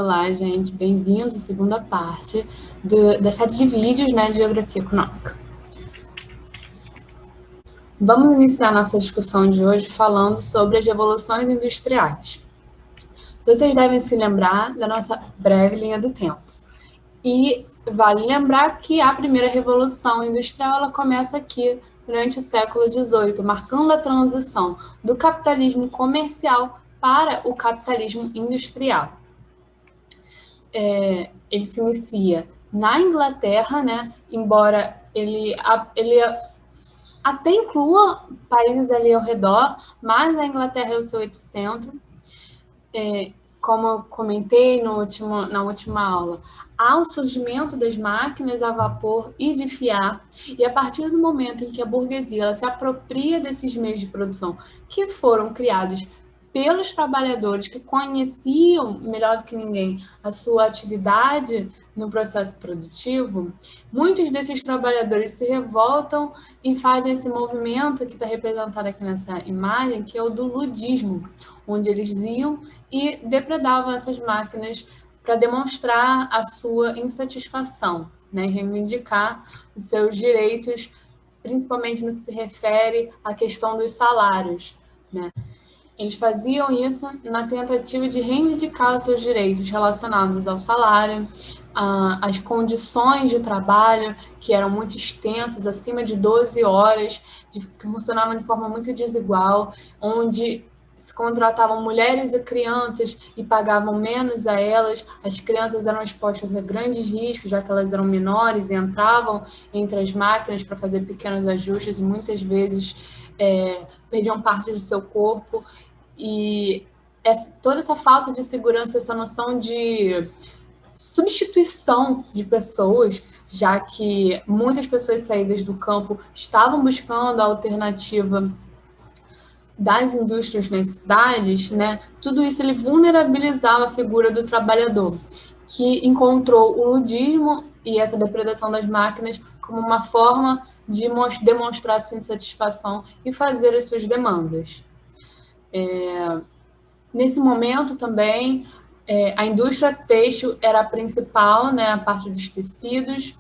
Olá, gente, bem-vindos à segunda parte da série de vídeos, né, de Geografia Econômica. Vamos iniciar nossa discussão de hoje falando sobre as revoluções industriais. Vocês devem se lembrar da nossa breve linha do tempo. E vale lembrar que a primeira revolução industrial ela começa aqui durante o século XVIII, marcando a transição do capitalismo comercial para o capitalismo industrial. Ele se inicia na Inglaterra, né? Embora ele até inclua países ali ao redor, mas a Inglaterra é o seu epicentro. Como eu comentei na última aula, há o surgimento das máquinas a vapor e de fiar, e a partir do momento em que a burguesia ela se apropria desses meios de produção que foram criados pelos trabalhadores que conheciam melhor do que ninguém a sua atividade no processo produtivo, muitos desses trabalhadores se revoltam e fazem esse movimento que está representado aqui nessa imagem, que é o do ludismo, onde eles iam e depredavam essas máquinas para demonstrar a sua insatisfação, né, reivindicar os seus direitos, principalmente no que se refere à questão dos salários, né. Eles faziam isso na tentativa de reivindicar os seus direitos relacionados ao salário, às condições de trabalho, que eram muito extensas, acima de 12 horas, que funcionavam de forma muito desigual, onde se contratavam mulheres e crianças e pagavam menos a elas. As crianças eram expostas a grandes riscos, já que elas eram menores e entravam entre as máquinas para fazer pequenos ajustes e muitas vezes perdiam parte do seu corpo. E toda essa falta de segurança, essa noção de substituição de pessoas, já que muitas pessoas saídas do campo estavam buscando a alternativa das indústrias nas cidades, né? Tudo isso ele vulnerabilizava a figura do trabalhador, que encontrou o ludismo e essa depredação das máquinas como uma forma de demonstrar sua insatisfação e fazer as suas demandas. Nesse momento também, a indústria têxtil era a principal, né, a parte dos tecidos,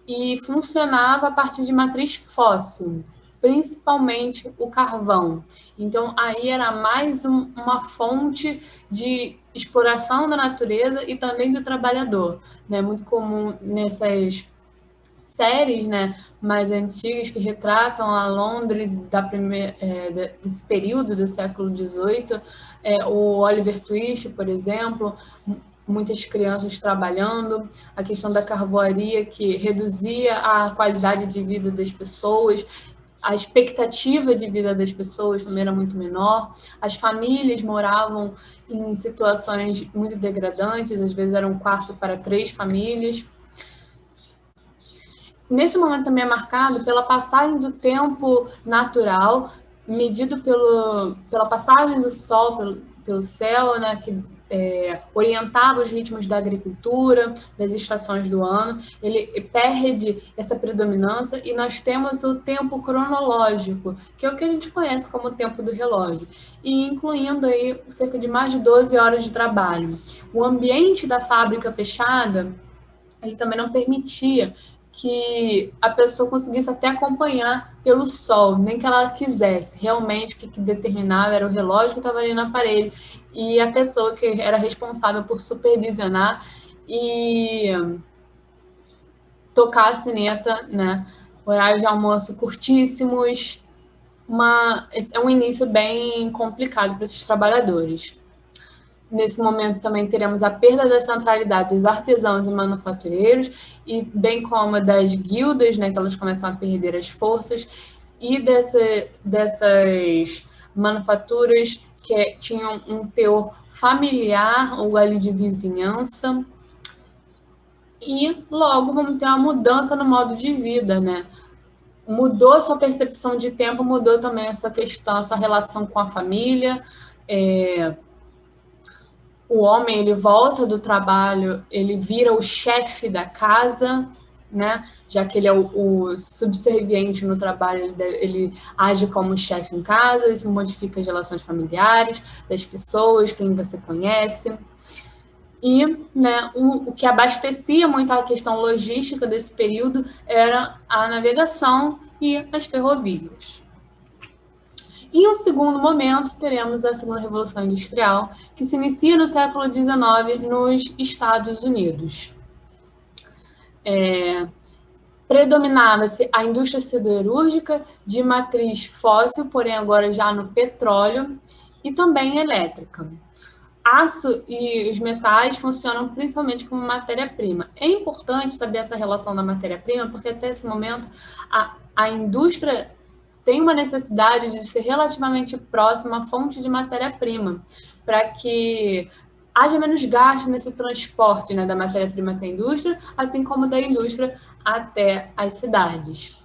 e funcionava a partir de matriz fóssil, principalmente o carvão. Então, aí era mais uma fonte de exploração da natureza e também do trabalhador, né? Muito comum nessas séries, né, mais antigas que retratam a Londres desse período do século XVIII, o Oliver Twist, por exemplo, muitas crianças trabalhando, a questão da carvoaria que reduzia a qualidade de vida das pessoas, a expectativa de vida das pessoas também era muito menor, as famílias moravam em situações muito degradantes, às vezes era um quarto para 3 famílias. Nesse momento também é marcado pela passagem do tempo natural, medido pela passagem do sol pelo céu, né, que orientava os ritmos da agricultura, das estações do ano. Ele perde essa predominância e nós temos o tempo cronológico, que é o que a gente conhece como o tempo do relógio, e incluindo aí cerca de mais de 12 horas de trabalho. O ambiente da fábrica fechada, ele também não permitia que a pessoa conseguisse até acompanhar pelo sol, nem que ela quisesse. Realmente, o que determinava era o relógio que estava ali na parede e a pessoa que era responsável por supervisionar e tocar a sineta, né? Horários de almoço curtíssimos. É um início bem complicado para esses trabalhadores. Nesse momento também teremos a perda da centralidade dos artesãos e manufatureiros, e bem como das guildas, né, que elas começam a perder as forças, e dessas manufaturas que tinham um teor familiar ou ali de vizinhança. E logo vamos ter uma mudança no modo de vida, né? Mudou a sua percepção de tempo, mudou também essa questão, a sua relação com a família. O homem, ele volta do trabalho, ele vira o chefe da casa, né? Já que ele é o subserviente no trabalho, ele age como chefe em casa, isso modifica as relações familiares, das pessoas, quem você conhece. E, né, o que abastecia muito a questão logística desse período era a navegação e as ferrovias. Em um segundo momento, teremos a Segunda Revolução Industrial, que se inicia no século XIX nos Estados Unidos. Predominava-se a indústria siderúrgica de matriz fóssil, porém agora já no petróleo, e também elétrica. Aço e os metais funcionam principalmente como matéria-prima. É importante saber essa relação da matéria-prima, porque até esse momento a indústria tem uma necessidade de ser relativamente próxima à fonte de matéria-prima, para que haja menos gasto nesse transporte, né, da matéria-prima até a indústria, assim como da indústria até as cidades.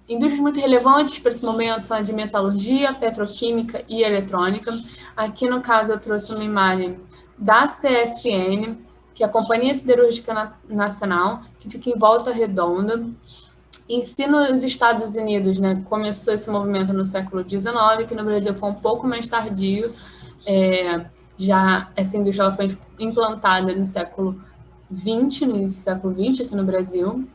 Indústrias muito relevantes para esse momento são a de metalurgia, petroquímica e eletrônica. Aqui, no caso, eu trouxe uma imagem da CSN, que é a Companhia Siderúrgica Nacional, que fica em Volta Redonda. E se nos Estados Unidos, né, começou esse movimento no século XIX, que no Brasil foi um pouco mais tardio, já essa indústria ela foi implantada no século XX, no início do século XX aqui no Brasil.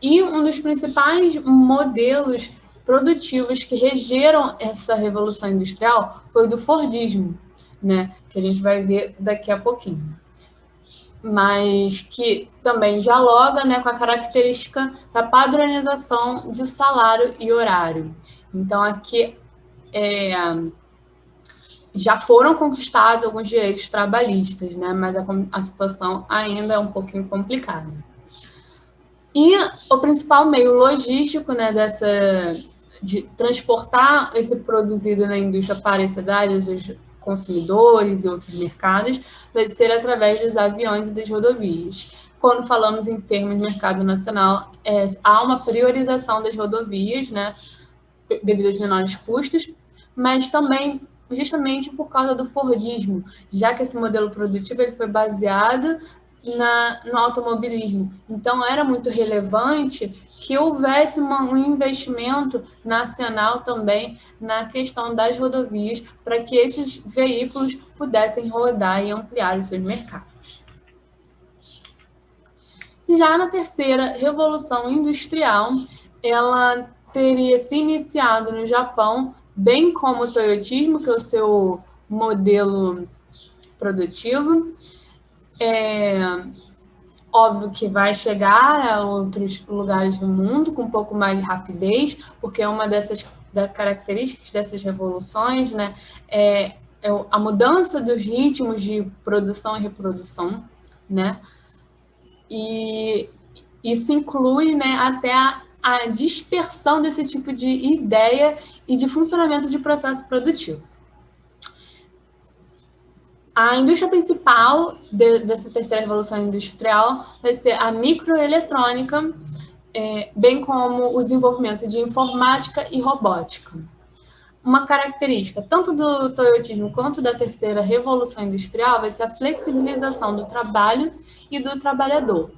E um dos principais modelos produtivos que regeram essa revolução industrial foi o do Fordismo, né, que a gente vai ver daqui a pouquinho. Mas que também dialoga, né, com a característica da padronização de salário e horário. Então, aqui já foram conquistados alguns direitos trabalhistas, né, mas a situação ainda é um pouquinho complicada. E o principal meio logístico, né, de transportar esse produzido na indústria para as cidades, os consumidores e outros mercados, vai ser através dos aviões e das rodovias. Quando falamos em termos de mercado nacional, há uma priorização das rodovias, né, devido aos menores custos, mas também justamente por causa do Fordismo, já que esse modelo produtivo ele foi baseado no automobilismo. Então, era muito relevante que houvesse um investimento nacional também na questão das rodovias, para que esses veículos pudessem rodar e ampliar os seus mercados. Já na terceira Revolução Industrial, ela teria se iniciado no Japão, bem como o toyotismo, que é o seu modelo produtivo. Óbvio que vai chegar a outros lugares do mundo com um pouco mais de rapidez, porque é uma das características dessas revoluções, né, é a mudança dos ritmos de produção e reprodução, né, e isso inclui, né, até a dispersão desse tipo de ideia e de funcionamento de processo produtivo. A indústria principal dessa terceira revolução industrial vai ser a microeletrônica, bem como o desenvolvimento de informática e robótica. Uma característica tanto do toyotismo quanto da terceira revolução industrial vai ser a flexibilização do trabalho e do trabalhador.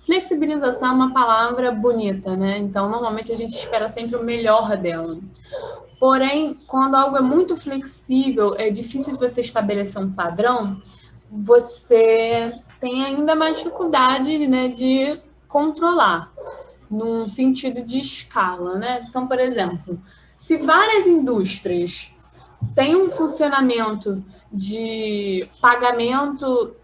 Flexibilização é uma palavra bonita, né? Então, normalmente a gente espera sempre o melhor dela. Porém, quando algo é muito flexível, é difícil de você estabelecer um padrão, você tem ainda mais dificuldade, né, de controlar, num sentido de escala, né? Então, por exemplo, se várias indústrias têm um funcionamento de pagamento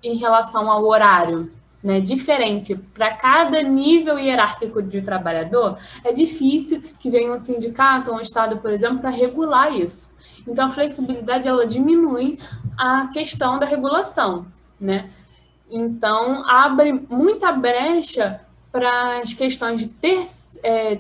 em relação ao horário, né, diferente para cada nível hierárquico de trabalhador, é difícil que venha um sindicato ou um Estado, por exemplo, para regular isso. Então, a flexibilidade ela diminui a questão da regulação, né? Então, abre muita brecha para as questões de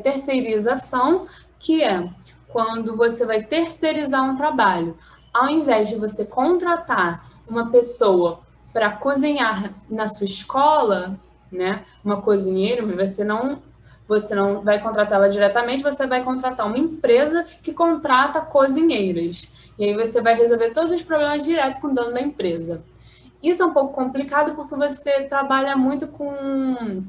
terceirização, que é quando você vai terceirizar um trabalho. Ao invés de você contratar uma pessoa para cozinhar na sua escola, né, uma cozinheira, você não vai contratá-la diretamente, você vai contratar uma empresa que contrata cozinheiras. E aí você vai resolver todos os problemas direto com o dono da empresa. Isso é um pouco complicado porque você trabalha muito com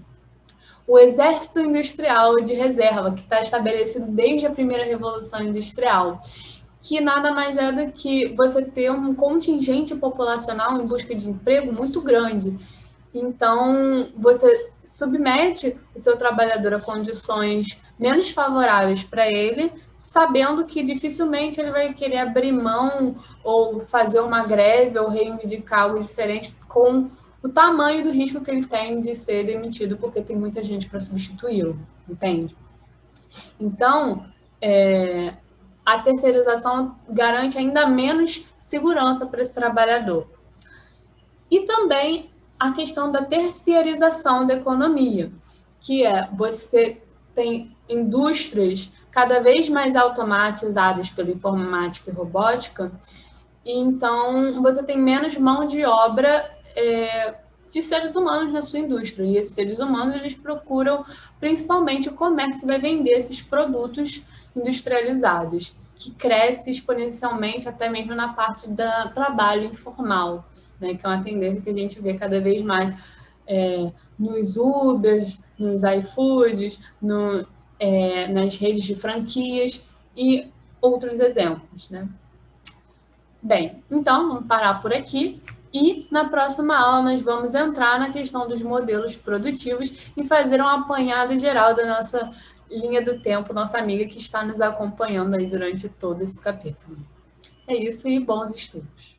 o exército industrial de reserva, que está estabelecido desde a primeira Revolução Industrial, que nada mais é do que você ter um contingente populacional em busca de emprego muito grande. Então, você submete o seu trabalhador a condições menos favoráveis para ele, sabendo que dificilmente ele vai querer abrir mão ou fazer uma greve ou reivindicar algo diferente com o tamanho do risco que ele tem de ser demitido, porque tem muita gente para substituí-lo, entende? Então, a terceirização garante ainda menos segurança para esse trabalhador. E também a questão da terceirização da economia, que é você tem indústrias cada vez mais automatizadas pela informática e robótica, e então você tem menos mão de obra de seres humanos na sua indústria. E esses seres humanos eles procuram principalmente o comércio que vai vender esses produtos industrializados, que cresce exponencialmente até mesmo na parte do trabalho informal, né, que é uma tendência que a gente vê cada vez mais nos Ubers, nos iFoods, nas redes de franquias e outros exemplos, né? Bem, então vamos parar por aqui e na próxima aula nós vamos entrar na questão dos modelos produtivos e fazer um apanhado geral da nossa linha do tempo, nossa amiga que está nos acompanhando aí durante todo esse capítulo. É isso e bons estudos.